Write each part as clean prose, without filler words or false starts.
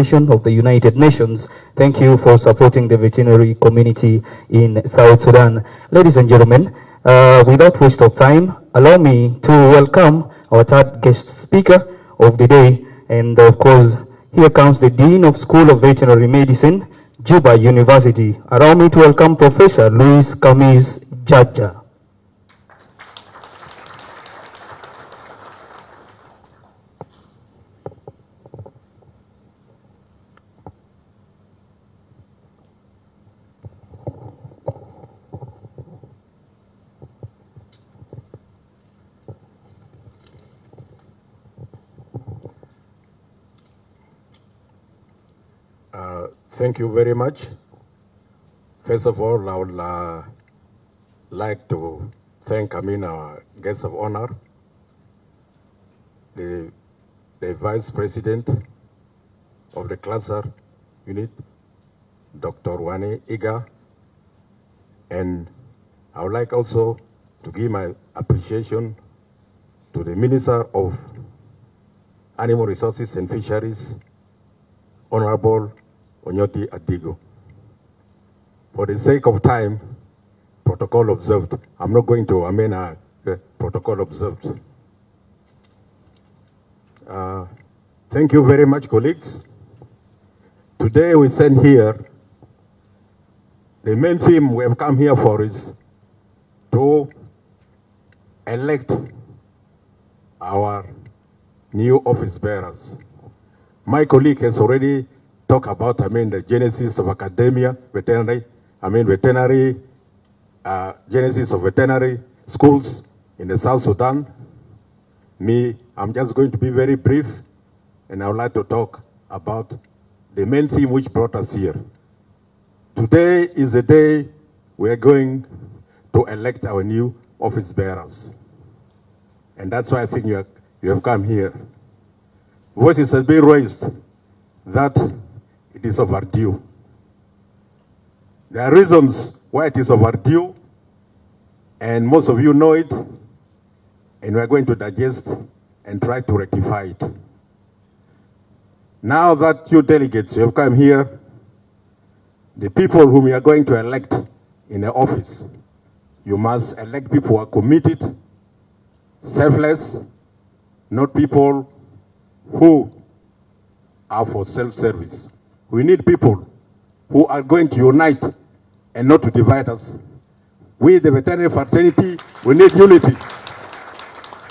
of the United Nations. Thank you for supporting the veterinary community in South Sudan. Ladies and gentlemen, without waste of time, allow me to welcome our third guest speaker of the day. And of course, here comes the Dean of School of Veterinary Medicine, Juba University. Allow me to welcome Professor Luis Camis Jaja. Thank you very much. First of all, I would like to thank our guests of honor, the Vice President of the Cluster Unit, Dr. Wani Iga, and I would like also to give my appreciation to the Minister of Animal Resources and Fisheries, Honorable Onyoti Adigo. For the sake of time, protocol observed. I'm not going to amend protocol observed. Thank you very much, colleagues. Today we stand here. The main theme we have come here for is to elect our new office bearers. My colleague has already talk about, the genesis of academia, genesis of veterinary schools in the South Sudan. I'm just going to be very brief, and I would like to talk about the main theme which brought us here. Today is the day we are going to elect our new office bearers. And that's why I think you have come here. Voices have been raised that it is overdue. There are reasons why it is overdue, and most of you know it, and we're going to digest and try to rectify it. Now that you delegates have come here, the people whom you are going to elect in the office, you must elect people who are committed, selfless, not people who are for self-service. We need people who are going to unite and not to divide us. We, the veterinary fraternity, we need unity.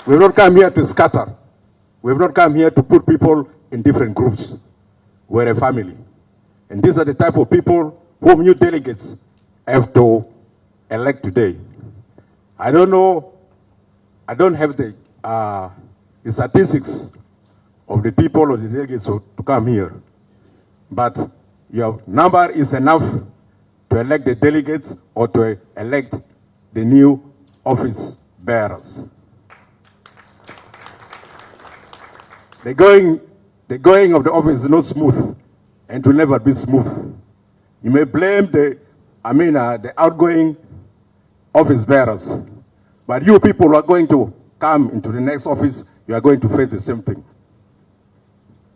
We have not come here to scatter. We have not come here to put people in different groups. We're a family. And these are the type of people whom you delegates have to elect today. I don't know, I don't have the statistics of the people or the delegates to come here. But your number is enough to elect the delegates or to elect the new office bearers. The going of the office is not smooth and will never be smooth. You may blame the outgoing office bearers, but you people who are going to come into the next office, you are going to face the same thing.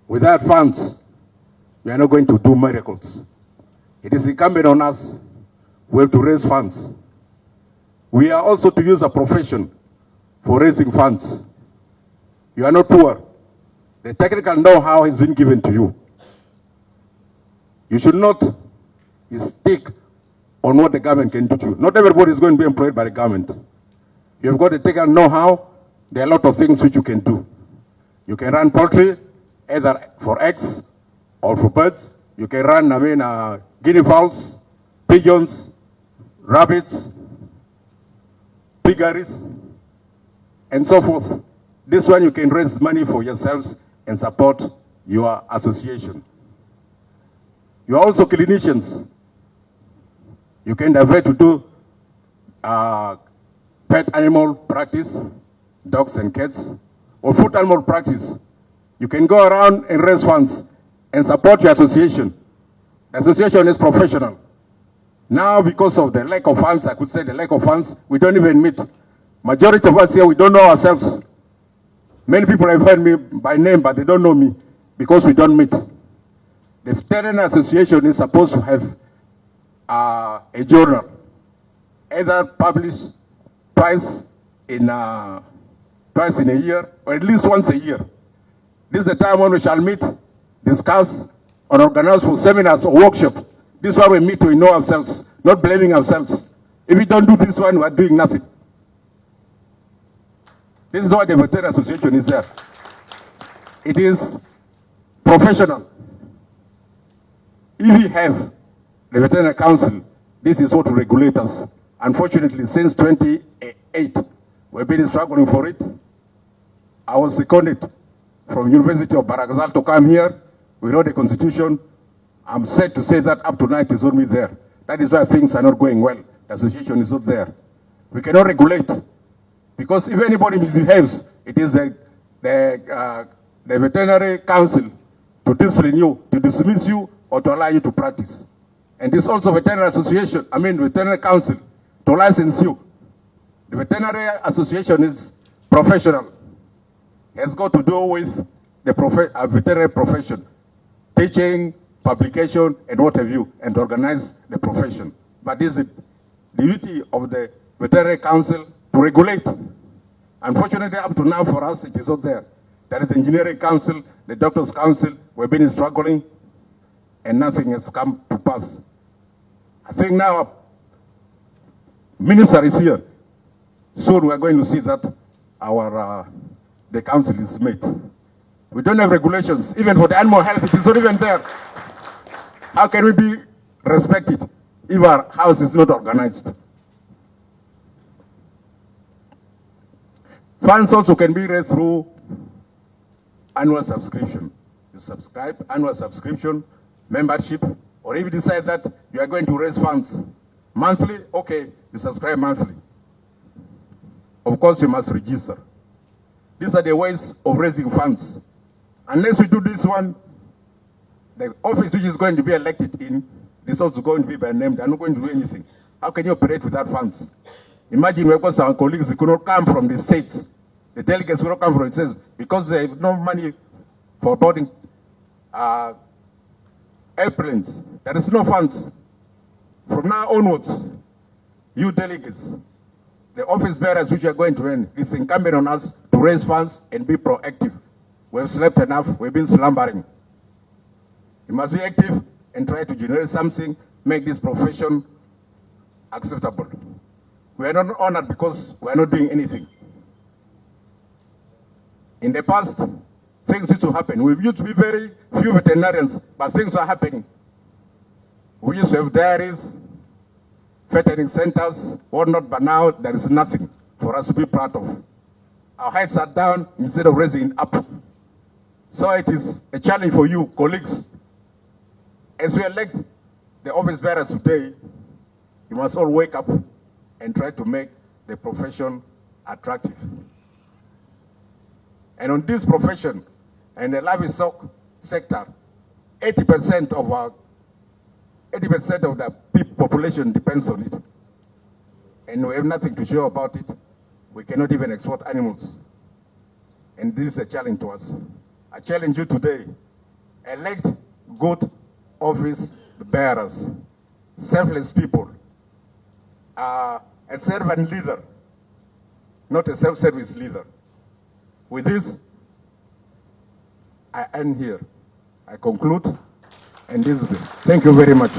Without funds, we are not going to do miracles. It is incumbent on us. We have to raise funds. We are also to use a profession for raising funds. You are not poor. The technical know-how has been given to you. You should not stick on what the government can do to you. Not everybody is going to be employed by the government. You have got the technical know-how. There are a lot of things which you can do. You can run poultry, either for eggs or for birds. You can run, guinea fowls, pigeons, rabbits, piggeries, and so forth. This one you can raise money for yourselves and support your association. You are also clinicians. You can divert to do pet animal practice, dogs and cats, or food animal practice. You can go around and raise funds and support your association. The association is professional. Now, because of the lack of funds, I could say the lack of funds, we don't even meet. Majority of us here, we don't know ourselves. Many people have heard me by name, but they don't know me because we don't meet. The Veteran Association is supposed to have a journal, either published twice in a year, or at least once a year. This is the time when we shall meet, discuss, or organize for seminars or workshops. This is why we meet to know ourselves, not blaming ourselves. If we don't do this one, we're doing nothing. This is why the Veteran Association is there. It is professional. If we have the Veterinary Council, this is what will regulate us. Unfortunately, since 2008, we've been struggling for it. I was seconded from University of Baragazal to come here. We wrote a constitution. I'm sad to say that up to now it is only there. That is why things are not going well. The association is not there. We cannot regulate. Because if anybody misbehaves, it is the Veterinary Council to discipline you, to dismiss you, or to allow you to practice. And this also Veterinary Association, Veterinary Council, to license you. The Veterinary Association is professional. It has got to do with the veterinary profession, teaching, publication, and what have you, and to organize the profession. But this is the duty of the Veterinary Council to regulate. Unfortunately, up to now for us, it is not there. There is the Engineering Council, the Doctors' Council. We've been struggling, and nothing has come to pass. I think now, Minister is here. Soon we are going to see that the council is made. We don't have regulations, even for the animal health, it is not even there. How can we be respected if our house is not organized? Funds also can be raised through annual subscription. You subscribe, annual subscription, membership, or if you decide that you are going to raise funds monthly, okay, you subscribe monthly. Of course, you must register. These are the ways of raising funds. Unless we do this one, the office which is going to be elected in, this also going to be by name. They're not going to do anything. How can you operate without funds? Imagine because our colleagues could not come from the states. The delegates could not come from the states because they have no money for boarding airplanes. There is no funds. From now onwards, you delegates, the office bearers which are going to run, it's incumbent on us to raise funds and be proactive. We've slept enough, we've been slumbering. You must be active and try to generate something, make this profession acceptable. We are not honored because we are not doing anything. In the past, things used to happen. We used to be very few veterinarians, but things are happening. We used to have diaries, veterinary centers, whatnot, but now there is nothing for us to be proud of. Our heads are down instead of raising it up. So it is a challenge for you, colleagues. As we elect the office bearers today, you must all wake up and try to make the profession attractive. And on this profession and the livestock sector, 80% of the population depends on it. And we have nothing to show about it. We cannot even export animals. And this is a challenge to us. I challenge you today, elect good office bearers, selfless people, a servant leader, not a self-service leader. With this, I end here. I conclude, and this is it. Thank you very much.